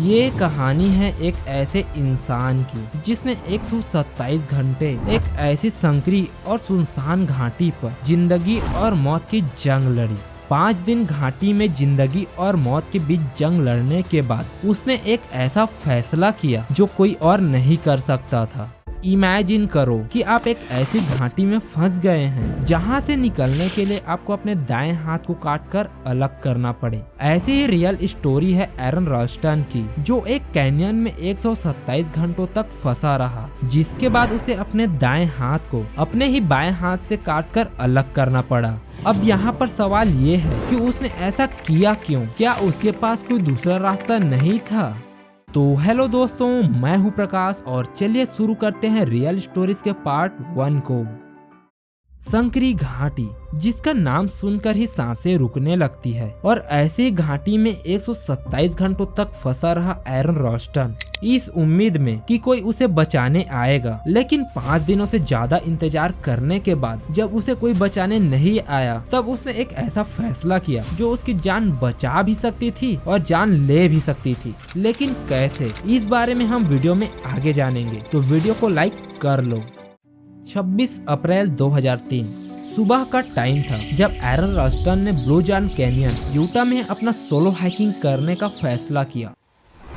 ये कहानी है एक ऐसे इंसान की जिसने 127 घंटे एक ऐसी संकरी और सुनसान घाटी पर जिंदगी और मौत की जंग लड़ी। 5 दिन घाटी में जिंदगी और मौत के बीच जंग लड़ने के बाद उसने एक ऐसा फैसला किया जो कोई और नहीं कर सकता था। इमेजिन करो कि आप एक ऐसी घाटी में फंस गए हैं जहां से निकलने के लिए आपको अपने दाएं हाथ को काटकर अलग करना पड़े। ऐसी ही रियल स्टोरी है एरन रल्स्टन की, जो एक कैनियन में 127 घंटों तक फंसा रहा, जिसके बाद उसे अपने दाएं हाथ को अपने ही बाएं हाथ से काटकर अलग करना पड़ा। अब यहाँ पर सवाल ये है कि उसने ऐसा किया क्यों? क्या उसके पास कोई दूसरा रास्ता नहीं था? तो हेलो दोस्तों, मैं हूं प्रकाश और चलिए शुरू करते हैं रियल स्टोरीज के पार्ट 1 को। संकरी घाटी, जिसका नाम सुनकर ही सांसें रुकने लगती है, और ऐसी घाटी में 127 घंटों तक फंसा रहा एरन रल्स्टन इस उम्मीद में कि कोई उसे बचाने आएगा। लेकिन 5 दिनों से ज्यादा इंतजार करने के बाद जब उसे कोई बचाने नहीं आया, तब उसने एक ऐसा फैसला किया जो उसकी जान बचा भी सकती थी और जान ले भी सकती थी। लेकिन कैसे, इस बारे में हम वीडियो में आगे जानेंगे, तो वीडियो को लाइक कर लो। 26 अप्रैल 2003 सुबह का टाइम था जब एरन रल्स्टन ने ब्लू जॉन कैनियन यूटा में अपना सोलो हाइकिंग करने का फैसला किया।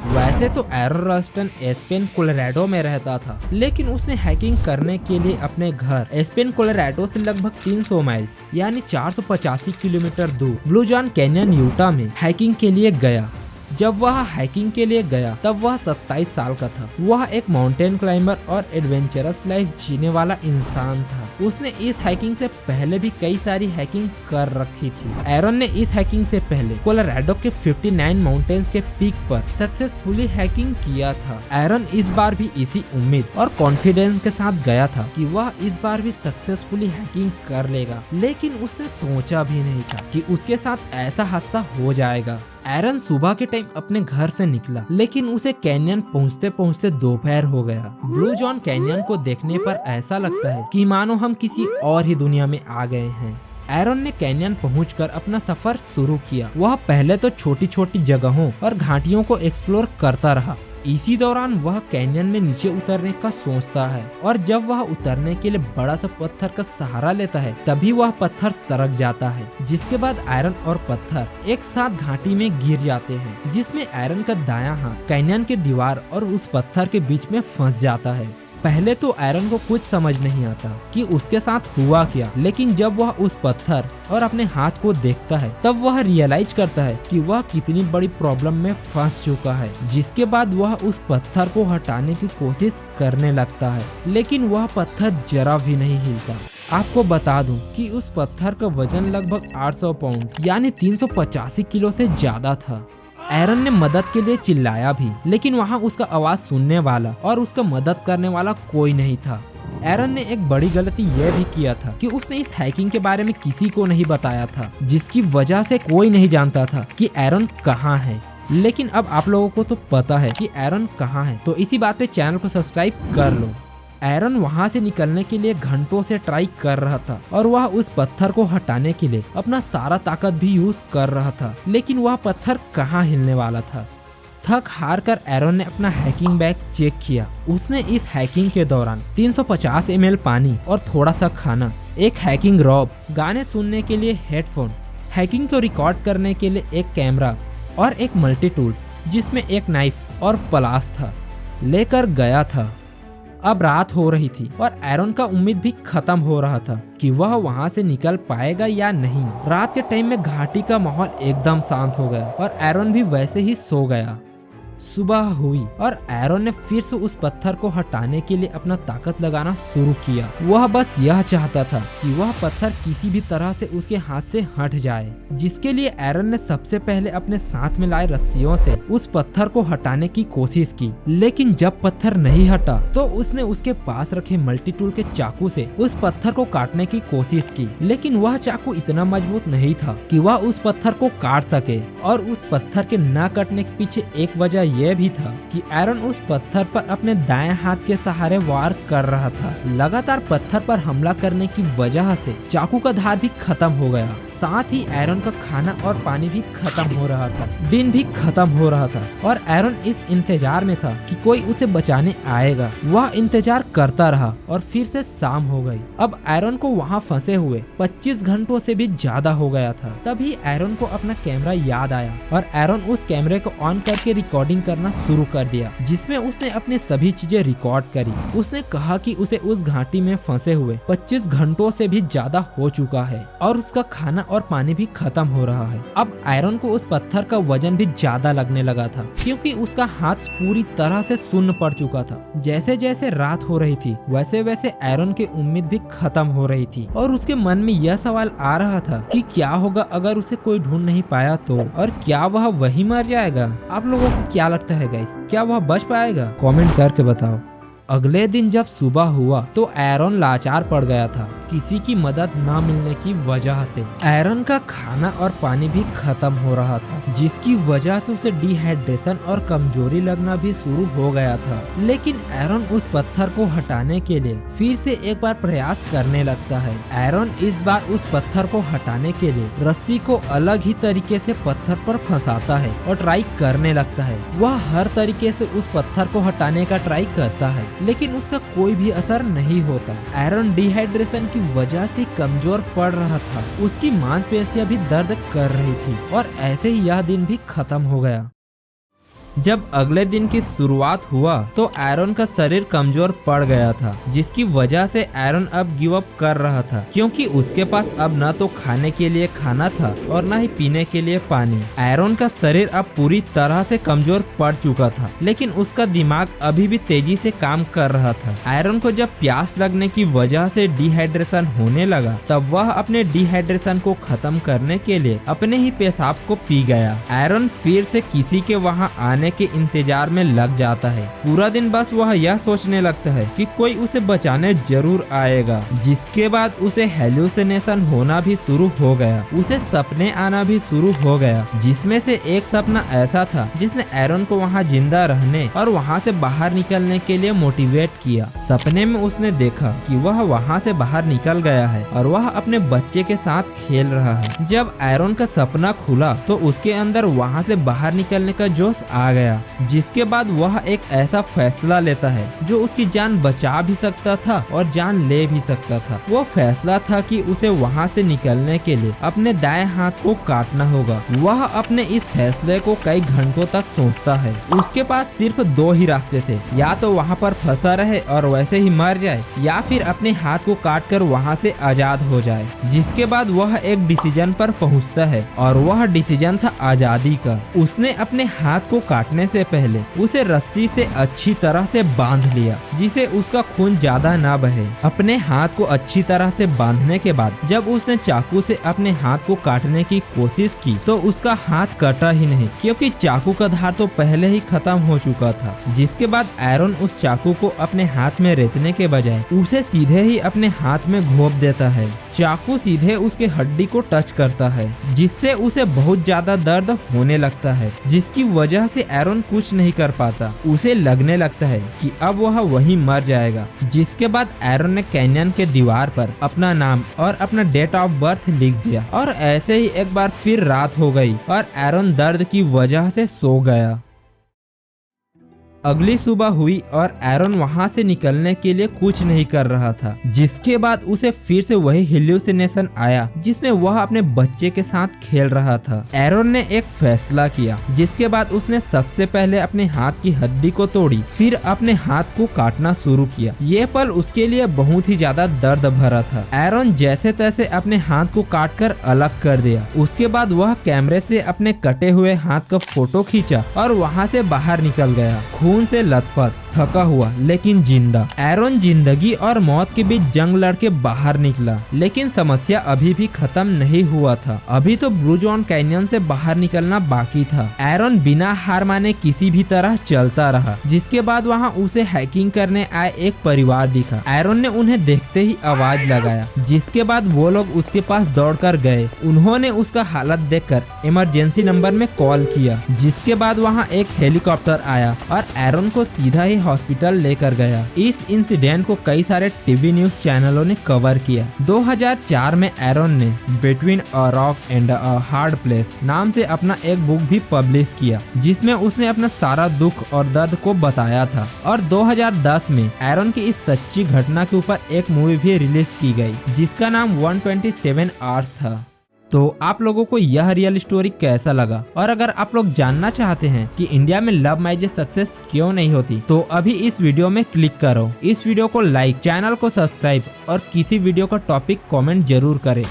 वैसे तो एरन रल्स्टन एस्पेन कोलोराडो में रहता था, लेकिन उसने हाइकिंग करने के लिए अपने घर एस्पेन कोलोराडो से लगभग 300 माइल्स यानी 485 किलोमीटर दूर ब्लू जॉन कैनियन यूटा में हाइकिंग के लिए गया। जब वह हाइकिंग के लिए गया तब वह 27 साल का था। वह एक माउंटेन क्लाइंबर और एडवेंचरस लाइफ जीने वाला इंसान था। उसने इस हाइकिंग से पहले भी कई सारी हाइकिंग कर रखी थी। एरन ने इस हाइकिंग से पहले कोलोराडो के 59 माउंटेन्स के पीक पर सक्सेसफुली हाइकिंग किया था। एरन इस बार भी इसी उम्मीद और कॉन्फिडेंस के साथ गया था कि वह इस बार भी सक्सेसफुली हाइकिंग कर लेगा, लेकिन उसने सोचा भी नहीं था कि उसके साथ ऐसा हादसा हो जाएगा। एरन सुबह के टाइम अपने घर से निकला, लेकिन उसे कैनियन पहुंचते पहुंचते दोपहर हो गया। ब्लू जॉन कैनियन को देखने पर ऐसा लगता है कि मानो हम किसी और ही दुनिया में आ गए हैं। एरन ने कैनियन पहुंचकर अपना सफर शुरू किया। वह पहले तो छोटी छोटी जगहों और घाटियों को एक्सप्लोर करता रहा। इसी दौरान वह कैनियन में नीचे उतरने का सोचता है, और जब वह उतरने के लिए बड़ा सा पत्थर का सहारा लेता है तभी वह पत्थर सरक जाता है, जिसके बाद एरन और पत्थर एक साथ घाटी में गिर जाते हैं, जिसमें एरन का दायां हाथ कैनियन के दीवार और उस पत्थर के बीच में फंस जाता है। पहले तो एरन को कुछ समझ नहीं आता कि उसके साथ हुआ क्या, लेकिन जब वह उस पत्थर और अपने हाथ को देखता है तब वह रियलाइज करता है कि वह कितनी बड़ी प्रॉब्लम में फंस चुका है। जिसके बाद वह उस पत्थर को हटाने की कोशिश करने लगता है, लेकिन वह पत्थर जरा भी नहीं हिलता। आपको बता दूं कि उस पत्थर का वजन लगभग 800 पाउंड यानी 385 किलो से ज्यादा था। एरन ने मदद के लिए चिल्लाया भी, लेकिन वहाँ उसका आवाज सुनने वाला और उसका मदद करने वाला कोई नहीं था। एरन ने एक बड़ी गलती यह भी किया था कि उसने इस हाइकिंग के बारे में किसी को नहीं बताया था, जिसकी वजह से कोई नहीं जानता था कि एरन कहाँ है। लेकिन अब आप लोगों को तो पता है कि एरन कहाँ है, तो इसी बात पे चैनल को सब्सक्राइब कर लो। एरन वहां से निकलने के लिए घंटों से ट्राई कर रहा था, और वह उस पत्थर को हटाने के लिए अपना सारा ताकत भी यूज कर रहा था, लेकिन वह पत्थर कहाँ हिलने वाला था। थक हार कर एरन ने अपना हाइकिंग बैग चेक किया। उसने इस हाइकिंग के दौरान 350 ml पानी और थोड़ा सा खाना, एक हाइकिंग रॉब, गाने सुनने के लिए हेडफोन, हाइकिंग को रिकॉर्ड करने के लिए एक कैमरा और एक मल्टी टूल जिसमें एक नाइफ और प्लास था, लेकर गया था। अब रात हो रही थी और एरन का उम्मीद भी खत्म हो रहा था कि वह वहां से निकल पाएगा या नहीं। रात के टाइम में घाटी का माहौल एकदम शांत हो गया और एरन भी वैसे ही सो गया। सुबह हुई और एरन ने फिर से उस पत्थर को हटाने के लिए अपना ताकत लगाना शुरू किया। वह बस यह चाहता था कि वह पत्थर किसी भी तरह से उसके हाथ से हट जाए, जिसके लिए एरन ने सबसे पहले अपने साथ में लाए रस्सियों से उस पत्थर को हटाने की कोशिश की। लेकिन जब पत्थर नहीं हटा तो उसने उसके पास रखे मल्टी टूल के चाकू से उस पत्थर को काटने की कोशिश की, लेकिन वह चाकू इतना मजबूत नहीं था कि वह उस पत्थर को काट सके। और उस पत्थर के न कटने के पीछे एक वजह यह भी था कि एरन उस पत्थर पर अपने दाएं हाथ के सहारे वार कर रहा था। लगातार पत्थर पर हमला करने की वजह से चाकू का धार भी खत्म हो गया। साथ ही एरन का खाना और पानी भी खत्म हो रहा था। दिन भी खत्म हो रहा था और एरन इस इंतजार में था कि कोई उसे बचाने आएगा। वह इंतजार करता रहा और फिर से शाम हो गई। अब एरन को वहाँ फंसे हुए 25 घंटों से भी ज्यादा हो गया था। तभी एरन को अपना कैमरा याद आया और एरन उस कैमरे को ऑन करके रिकॉर्डिंग करना शुरू कर दिया, जिसमें उसने अपनी सभी चीजें रिकॉर्ड करी। उसने कहा कि उसे उस घाटी में फंसे हुए 25 घंटों से भी ज्यादा हो चुका है और उसका खाना और पानी भी खत्म हो रहा है। अब एरन को उस पत्थर का वजन भी ज्यादा लगने लगा था, क्योंकि उसका हाथ पूरी तरह से सुन्न पड़ चुका था। जैसे जैसे रात हो रही थी वैसे वैसे एरन की उम्मीद भी खत्म हो रही थी और उसके मन में यह सवाल आ रहा था कि क्या होगा अगर उसे कोई ढूंढ नहीं पाया तो, और क्या वह वही मर जाएगा। आप लोगों को क्या लगता है गाइस, क्या वह बच पाएगा? कमेंट करके बताओ। अगले दिन जब सुबह हुआ तो एरन लाचार पड़ गया था, किसी की मदद न मिलने की वजह से। एरन का खाना और पानी भी खत्म हो रहा था, जिसकी वजह से उसे डिहाइड्रेशन और कमजोरी लगना भी शुरू हो गया था। लेकिन एरन उस पत्थर को हटाने के लिए फिर से एक बार प्रयास करने लगता है। एरन इस बार उस पत्थर को हटाने के लिए रस्सी को अलग ही तरीके से पत्थर पर फंसाता है और ट्राई करने लगता है। वह हर तरीके से उस पत्थर को हटाने का ट्राई करता है, लेकिन उसका कोई भी असर नहीं होता। एरन डिहाइड्रेशन की वजह से कमजोर पड़ रहा था, उसकी मांसपेशियां भी दर्द कर रही थी और ऐसे ही यह दिन भी खत्म हो गया। जब अगले दिन की शुरुआत हुआ तो एरन का शरीर कमजोर पड़ गया था, जिसकी वजह से एरन अब गिव अप कर रहा था, क्योंकि उसके पास अब न तो खाने के लिए खाना था और न ही पीने के लिए पानी। एरन का शरीर अब पूरी तरह से कमजोर पड़ चुका था, लेकिन उसका दिमाग अभी भी तेजी से काम कर रहा था। एरन को जब प्यास लगने की वजह से डिहाइड्रेशन होने लगा, तब वह अपने डिहाइड्रेशन को खत्म करने के लिए अपने ही पेशाब को पी गया। एरन फिर से किसी के वहाँ आने के इंतजार में लग जाता है। पूरा दिन बस वह यह सोचने लगता है कि कोई उसे बचाने जरूर आएगा। जिसके बाद उसे हेल्यूसिनेशन होना भी शुरू हो गया। उसे सपने आना भी शुरू हो गया, जिसमें से एक सपना ऐसा था जिसने एरन को वहाँ जिंदा रहने और वहाँ से बाहर निकलने के लिए मोटिवेट किया। सपने में उसने देखा कि वह वहाँ से बाहर निकल गया है और वह अपने बच्चे के साथ खेल रहा है। जब एरन का सपना खुला तो उसके अंदर वहाँ से बाहर निकलने का जोश आ गया, जिसके बाद वह एक ऐसा फैसला लेता है जो उसकी जान बचा भी सकता था और जान ले भी सकता था। वो फैसला था कि उसे वहाँ से निकलने के लिए अपने दाएं हाथ को काटना होगा। वह अपने इस फैसले को कई घंटों तक सोचता है। उसके पास सिर्फ दो ही रास्ते थे, या तो वहाँ पर फंसा रहे और वैसे ही मर जाए, या फिर अपने हाथ को काट कर वहाँ से आजाद हो जाए। जिसके बाद वह एक डिसीजन पर पहुँचता है और वह डिसीजन था आजादी का। उसने अपने हाथ को काटने से पहले उसे रस्सी से अच्छी तरह से बांध लिया, जिसे उसका खून ज्यादा ना बहे। अपने हाथ को अच्छी तरह से बांधने के बाद जब उसने चाकू से अपने हाथ को काटने की कोशिश की तो उसका हाथ कटा ही नहीं, क्योंकि चाकू का धार तो पहले ही खत्म हो चुका था। जिसके बाद एरन उस चाकू को अपने हाथ में रेतने के बजाय उसे सीधे ही अपने हाथ में घोंप देता है। चाकू सीधे उसके हड्डी को टच करता है, जिससे उसे बहुत ज्यादा दर्द होने लगता है, जिसकी वजह से एरन कुछ नहीं कर पाता। उसे लगने लगता है कि अब वह वहीं मर जाएगा। जिसके बाद एरन ने कैनियन के दीवार पर अपना नाम और अपना डेट ऑफ बर्थ लिख दिया और ऐसे ही एक बार फिर रात हो गई और एरन दर्द की वजह से सो गया। अगली सुबह हुई और एरन वहाँ से निकलने के लिए कुछ नहीं कर रहा था। जिसके बाद उसे फिर से वही हेल्यूसिनेशन आया, जिसमें वह अपने बच्चे के साथ खेल रहा था। एरन ने एक फैसला किया, जिसके बाद उसने सबसे पहले अपने हाथ की हड्डी को तोड़ी, फिर अपने हाथ को काटना शुरू किया। ये पल उसके लिए बहुत ही ज्यादा दर्द भरा था। एरन जैसे तैसे अपने हाथ को काट कर अलग कर दिया। उसके बाद वह कैमरे से अपने कटे हुए हाथ का फोटो खींचा और वहाँ से बाहर निकल गया। खून से लथपथ थका हुआ लेकिन जिंदा। एरन जिंदगी और मौत के बीच जंग लड़के बाहर निकला, लेकिन समस्या अभी भी खत्म नहीं हुआ था। अभी तो ब्लू जॉन कैनियन से बाहर निकलना बाकी था। एरन बिना हार माने किसी भी तरह चलता रहा, जिसके बाद वहाँ उसे हैकिंग करने आए एक परिवार दिखा। एरन ने उन्हें देखते ही आवाज लगाया, जिसके बाद वो लोग उसके पास दौड़कर गए। उन्होंने उसका हालत देखकर इमरजेंसी नंबर में कॉल किया, जिसके बाद वहाँ एक हेलीकॉप्टर आया और एरन को सीधा ही हॉस्पिटल लेकर गया। इस इंसिडेंट को कई सारे टीवी न्यूज चैनलों ने कवर किया। 2004 में एरन ने between a rock and a hard place नाम से अपना एक बुक भी पब्लिश किया, जिसमें उसने अपना सारा दुख और दर्द को बताया था। और 2010 में एरन की इस सच्ची घटना के ऊपर एक मूवी भी रिलीज की गई, जिसका नाम 127 आवर्स था। तो आप लोगों को यह रियल स्टोरी कैसा लगा? और अगर आप लोग जानना चाहते हैं कि इंडिया में लव मैरिज सक्सेस क्यों नहीं होती, तो अभी इस वीडियो में क्लिक करो, इस वीडियो को लाइक, चैनल को सब्सक्राइब और किसी वीडियो का टॉपिक कमेंट जरूर करें।